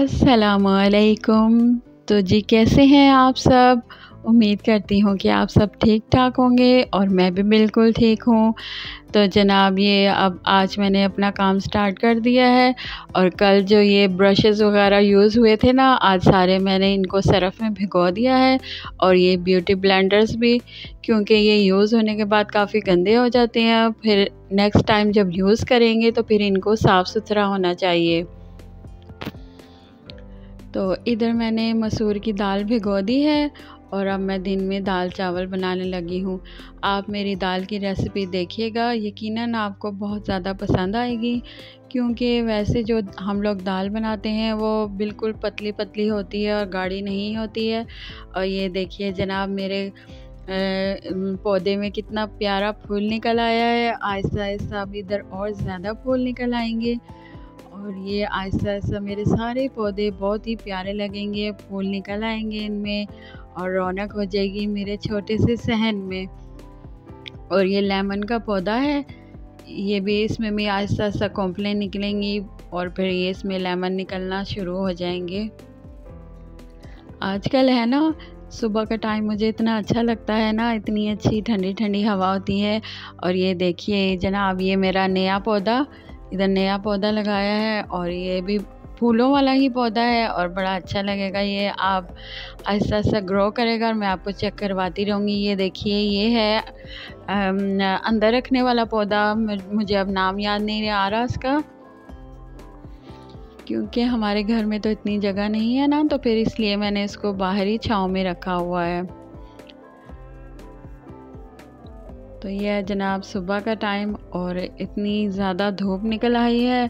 अस्सलामुअलैकुम। तो जी कैसे हैं आप सब? उम्मीद करती हूँ कि आप सब ठीक ठाक होंगे और मैं भी बिल्कुल ठीक हूँ। तो जनाब ये अब आज मैंने अपना काम स्टार्ट कर दिया है और कल जो ये ब्रशेज़ वगैरह यूज़ हुए थे ना, आज सारे मैंने इनको सरफ़ में भिगो दिया है। और ये ब्यूटी ब्लेंडर्स भी, क्योंकि ये यूज़ होने के बाद काफ़ी गंदे हो जाते हैं, फिर नेक्स्ट टाइम जब यूज़ करेंगे तो फिर इनको साफ़ सुथरा होना चाहिए। तो इधर मैंने मसूर की दाल भिगो दी है और अब मैं दिन में दाल चावल बनाने लगी हूँ। आप मेरी दाल की रेसिपी देखिएगा, यकीनन आपको बहुत ज़्यादा पसंद आएगी, क्योंकि वैसे जो हम लोग दाल बनाते हैं वो बिल्कुल पतली पतली होती है और गाढ़ी नहीं होती है। और ये देखिए जनाब मेरे पौधे में कितना प्यारा फूल निकल आया है। आहिस्ता आहिस्ता अब इधर और ज़्यादा फूल निकल आएंगे और ये आहिस्ता आहिस्ता मेरे सारे पौधे बहुत ही प्यारे लगेंगे, फूल निकल आएंगे इनमें और रौनक हो जाएगी मेरे छोटे से सहन में। और ये लेमन का पौधा है, ये भी इसमें भी आहिस्ता आहिस्ता कॉम्प्लें निकलेंगी और फिर ये इसमें लेमन निकलना शुरू हो जाएंगे। आजकल है ना, सुबह का टाइम मुझे इतना अच्छा लगता है ना, इतनी अच्छी ठंडी ठंडी हवा होती है। और ये देखिए जनाब ये मेरा नया पौधा, इधर नया पौधा लगाया है और ये भी फूलों वाला ही पौधा है और बड़ा अच्छा लगेगा। ये आप आहिस्ता आहिस्ता ग्रो करेगा और मैं आपको चेक करवाती रहूँगी। ये देखिए ये है अंदर रखने वाला पौधा, मुझे अब नाम याद नहीं आ रहा इसका, क्योंकि हमारे घर में तो इतनी जगह नहीं है ना, तो फिर इसलिए मैंने इसको बाहर ही छाँव में रखा हुआ है। तो ये है जनाब सुबह का टाइम और इतनी ज़्यादा धूप निकल आई है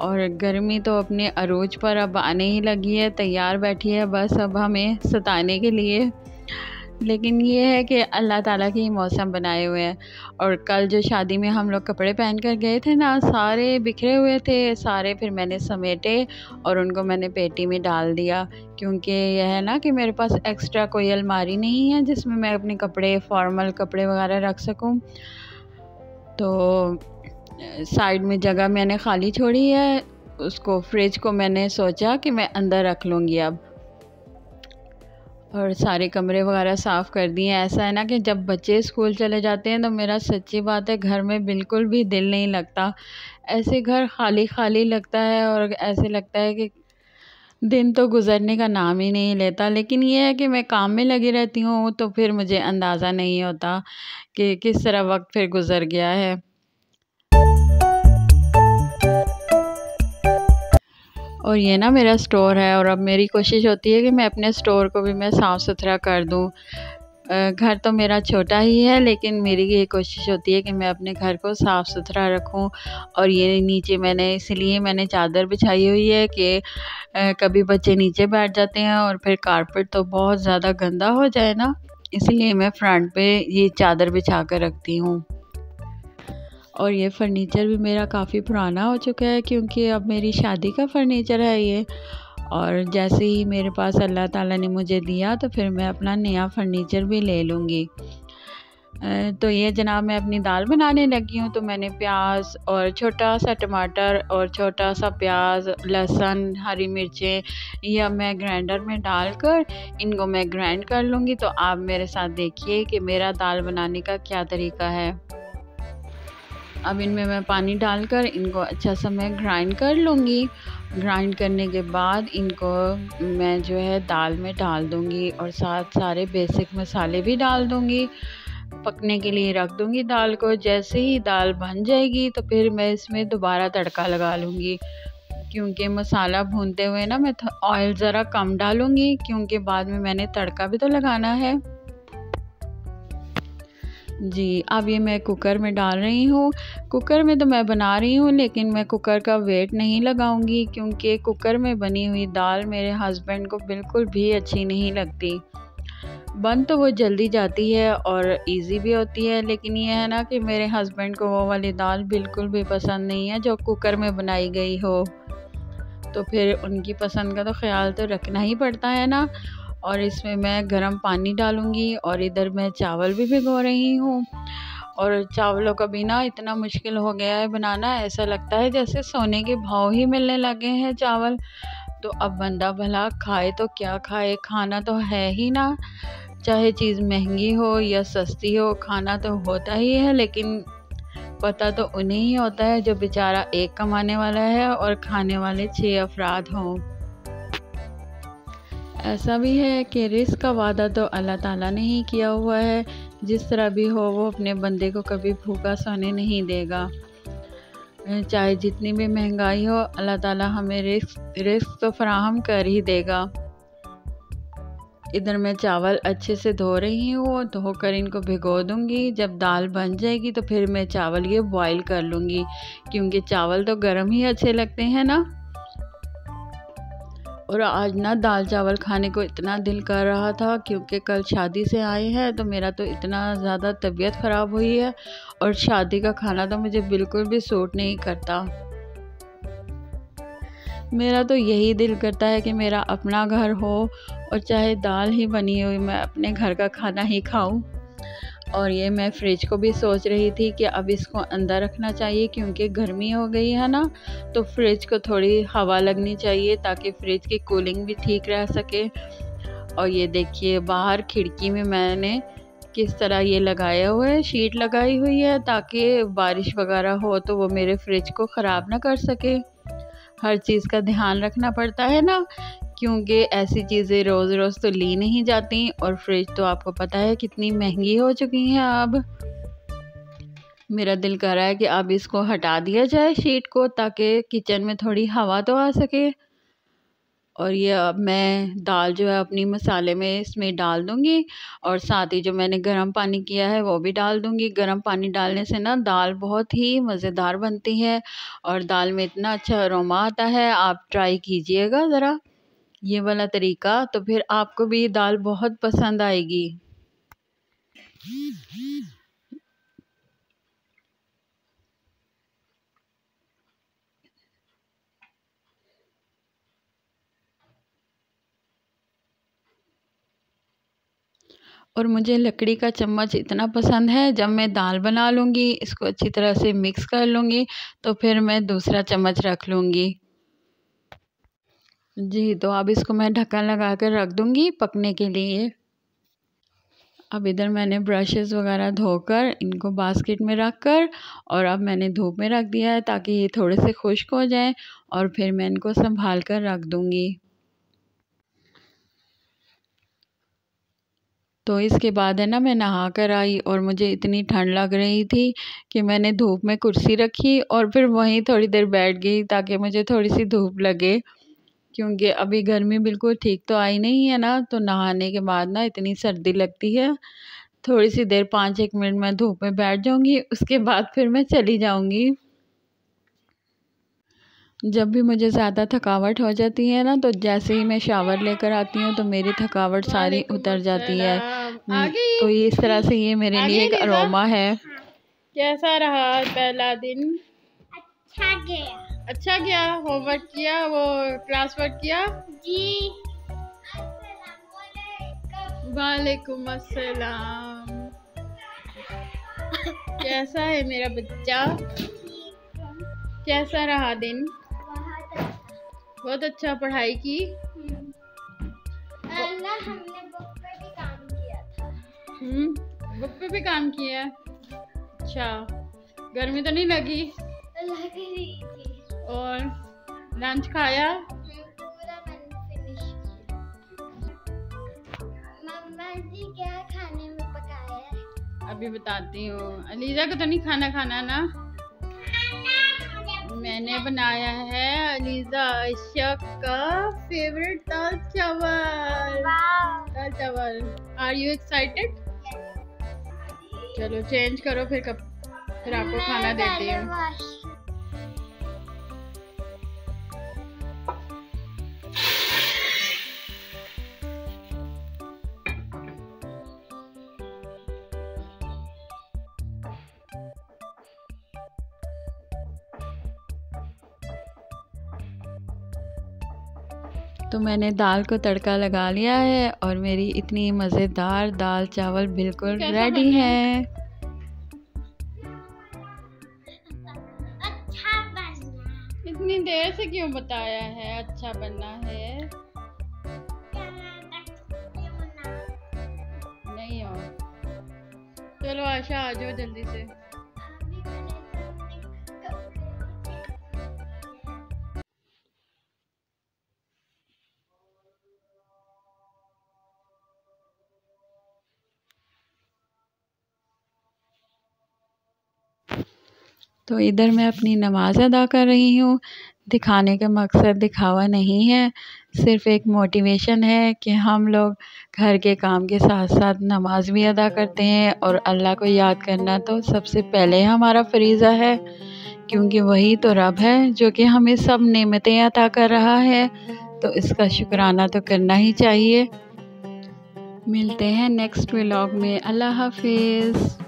और गर्मी तो अपने अरूज पर अब आने ही लगी है, तैयार बैठी है बस अब हमें सताने के लिए। लेकिन ये है कि अल्लाह ताला के ही मौसम बनाए हुए हैं। और कल जो शादी में हम लोग कपड़े पहन कर गए थे ना, सारे बिखरे हुए थे, सारे फिर मैंने समेटे और उनको मैंने पेटी में डाल दिया, क्योंकि यह है ना कि मेरे पास एक्स्ट्रा कोई अलमारी नहीं है जिसमें मैं अपने कपड़े, फॉर्मल कपड़े वगैरह रख सकूं। तो साइड में जगह मैंने खाली छोड़ी है, उसको फ्रिज को मैंने सोचा कि मैं अंदर रख लूँगी अब। और सारे कमरे वगैरह साफ़ कर दिए। ऐसा है ना कि जब बच्चे स्कूल चले जाते हैं तो मेरा सच्ची बात है घर में बिल्कुल भी दिल नहीं लगता, ऐसे घर खाली खाली लगता है और ऐसे लगता है कि दिन तो गुज़रने का नाम ही नहीं लेता। लेकिन ये है कि मैं काम में लगी रहती हूँ तो फिर मुझे अंदाज़ा नहीं होता कि किस तरह वक्त फिर गुज़र गया है। और ये ना मेरा स्टोर है और अब मेरी कोशिश होती है कि मैं अपने स्टोर को भी मैं साफ़ सुथरा कर दूँ। घर तो मेरा छोटा ही है, लेकिन मेरी ये कोशिश होती है कि मैं अपने घर को साफ़ सुथरा रखूँ। और ये नीचे मैंने इसलिए मैंने चादर बिछाई हुई है कि कभी बच्चे नीचे बैठ जाते हैं और फिर कारपेट तो बहुत ज़्यादा गंदा हो जाए ना, इसलिए मैं फ्रंट पे ये चादर बिछा कर रखती हूँ। और ये फ़र्नीचर भी मेरा काफ़ी पुराना हो चुका है, क्योंकि अब मेरी शादी का फ़र्नीचर है ये। और जैसे ही मेरे पास अल्लाह ताला ने मुझे दिया तो फिर मैं अपना नया फ़र्नीचर भी ले लूँगी। तो ये जनाब मैं अपनी दाल बनाने लगी हूँ। तो मैंने प्याज और छोटा सा टमाटर और छोटा सा प्याज, लहसुन, हरी मिर्चें, यह मैं ग्राइंडर में डालकर इनको मैं ग्राइंड कर लूँगी। तो आप मेरे साथ देखिए कि मेरा दाल बनाने का क्या तरीका है। अब इनमें मैं पानी डालकर इनको अच्छा सा मैं ग्राइंड कर लूँगी। ग्राइंड करने के बाद इनको मैं जो है दाल में डाल दूँगी और साथ सारे बेसिक मसाले भी डाल दूँगी, पकने के लिए रख दूँगी दाल को। जैसे ही दाल बन जाएगी तो फिर मैं इसमें दोबारा तड़का लगा लूँगी, क्योंकि मसाला भूनते हुए ना मैं ऑयल ज़रा कम डालूँगी, क्योंकि बाद में मैंने तड़का भी तो लगाना है जी। अब ये मैं कुकर में डाल रही हूँ। कुकर में तो मैं बना रही हूँ, लेकिन मैं कुकर का वेट नहीं लगाऊंगी, क्योंकि कुकर में बनी हुई दाल मेरे हस्बैंड को बिल्कुल भी अच्छी नहीं लगती। बन तो वो जल्दी जाती है और इजी भी होती है, लेकिन ये है ना कि मेरे हस्बैंड को वो वाली दाल बिल्कुल भी पसंद नहीं है जो कुकर में बनाई गई हो। तो फिर उनकी पसंद का तो ख्याल तो रखना ही पड़ता है ना। और इसमें मैं गर्म पानी डालूँगी और इधर मैं चावल भी भिगो रही हूँ। और चावलों का भी ना इतना मुश्किल हो गया है बनाना, ऐसा लगता है जैसे सोने के भाव ही मिलने लगे हैं चावल। तो अब बंदा भला खाए तो क्या खाए, खाना तो है ही ना। चाहे चीज़ महंगी हो या सस्ती हो, खाना तो होता ही है, लेकिन पता तो उन्हें ही होता है जो बेचारा एक कमाने वाला है और खाने वाले 6 अफराद हों। ऐसा भी है कि रिज़्क़ का वादा तो अल्लाह ताला ने ही किया हुआ है, जिस तरह भी हो वो अपने बंदे को कभी भूखा सोने नहीं देगा। चाहे जितनी भी महंगाई हो, अल्लाह ताला हमें रिज़्क़ तो फराहम कर ही देगा। इधर मैं चावल अच्छे से धो रही हूँ, धोकर इनको भिगो दूँगी। जब दाल बन जाएगी तो फिर मैं चावल ये बॉईल कर लूँगी, क्योंकि चावल तो गर्म ही अच्छे लगते हैं ना। और आज ना दाल चावल खाने को इतना दिल कर रहा था, क्योंकि कल शादी से आए हैं तो मेरा तो इतना ज़्यादा तबीयत ख़राब हुई है, और शादी का खाना तो मुझे बिल्कुल भी सूट नहीं करता। मेरा तो यही दिल करता है कि मेरा अपना घर हो और चाहे दाल ही बनी हुई मैं अपने घर का खाना ही खाऊं। और ये मैं फ्रिज को भी सोच रही थी कि अब इसको अंदर रखना चाहिए, क्योंकि गर्मी हो गई है ना, तो फ्रिज को थोड़ी हवा लगनी चाहिए ताकि फ्रिज की कूलिंग भी ठीक रह सके। और ये देखिए बाहर खिड़की में मैंने किस तरह ये लगाया हुआ है, शीट लगाई हुई है, ताकि बारिश वगैरह हो तो वो मेरे फ्रिज को ख़राब ना कर सके। हर चीज़ का ध्यान रखना पड़ता है ना, क्योंकि ऐसी चीज़ें रोज़ रोज़ तो ली नहीं जाती, और फ्रिज तो आपको पता है कितनी महंगी हो चुकी हैं अब। मेरा दिल कर रहा है कि अब इसको हटा दिया जाए शीट को, ताकि किचन में थोड़ी हवा तो आ सके। और ये अब मैं दाल जो है अपनी मसाले में इसमें डाल दूँगी, और साथ ही जो मैंने गर्म पानी किया है वो भी डाल दूँगी। गर्म पानी डालने से ना दाल बहुत ही मज़ेदार बनती है, और दाल में इतना अच्छा अरोमा आता है। आप ट्राई कीजिएगा ज़रा ये वाला तरीका, तो फिर आपको भी दाल बहुत पसंद आएगी। और मुझे लकड़ी का चम्मच इतना पसंद है, जब मैं दाल बना लूँगी इसको अच्छी तरह से मिक्स कर लूँगी, तो फिर मैं दूसरा चम्मच रख लूँगी। जी, तो अब इसको मैं ढक्कन लगा कर रख दूँगी पकने के लिए। अब इधर मैंने ब्रशेज़ वगैरह धोकर इनको बास्केट में रख कर, और अब मैंने धूप में रख दिया है ताकि ये थोड़े से खुश्क हो जाएं, और फिर मैं इनको संभाल कर रख दूँगी। तो इसके बाद है ना मैं नहा कर आई, और मुझे इतनी ठंड लग रही थी कि मैंने धूप में कुर्सी रखी और फिर वहीं थोड़ी देर बैठ गई ताकि मुझे थोड़ी सी धूप लगे, क्योंकि अभी गर्मी बिल्कुल ठीक तो आई नहीं है ना, तो नहाने के बाद ना इतनी सर्दी लगती है। थोड़ी सी देर 5-1 मिनट मैं धूप में बैठ जाऊंगी, उसके बाद फिर मैं चली जाऊंगी। जब भी मुझे ज़्यादा थकावट हो जाती है ना, तो जैसे ही मैं शावर लेकर आती हूँ तो मेरी थकावट सारी उतर जाती है। तो ये इस तरह से ये मेरे लिए एक अरोमा है। कैसा रहा पहला दिन? अच्छा गया। अच्छा गया। होमवर्क किया, वो क्लास वर्क किया? जी। वालेकुम अस्सलाम। कैसा है मेरा बच्चा? कैसा रहा दिन? बहुत अच्छा। पढ़ाई की? हमने बुक पे भी काम किया था। बुक पे भी काम किया? अच्छा। गर्मी तो नहीं लगी? लग रही थी। और लंच खाया? पूरा मैंने फिनिश किया। मम्मा जी क्या खाने में पकाया है? अभी बताती हूँ। अलीजा को तो नहीं खाना खाना ना? मैंने बनाया है अलीजा आयशा का फेवरेट दाल चावल। दाल चावल। Are you excited? चलो चेंज करो फिर आपको खाना देती हूँ। तो मैंने दाल को तड़का लगा लिया है, और मेरी इतनी मज़ेदार दाल चावल बिल्कुल रेडी है। अच्छा बना। इतनी इतनी देर से क्यों बताया है अच्छा बनना है? नहीं हो। चलो आशा आ जाओ जल्दी से। तो इधर मैं अपनी नमाज़ अदा कर रही हूँ। दिखाने का मकसद दिखावा नहीं है, सिर्फ़ एक मोटिवेशन है कि हम लोग घर के काम के साथ साथ नमाज़ भी अदा करते हैं और अल्लाह को याद करना तो सबसे पहले हमारा फ़रीज़ा है, क्योंकि वही तो रब है जो कि हमें सब नेमतें अता कर रहा है, तो इसका शुक्राना तो करना ही चाहिए। मिलते हैं नेक्स्ट व्लॉग में। अल्लाह हाफ़िज़।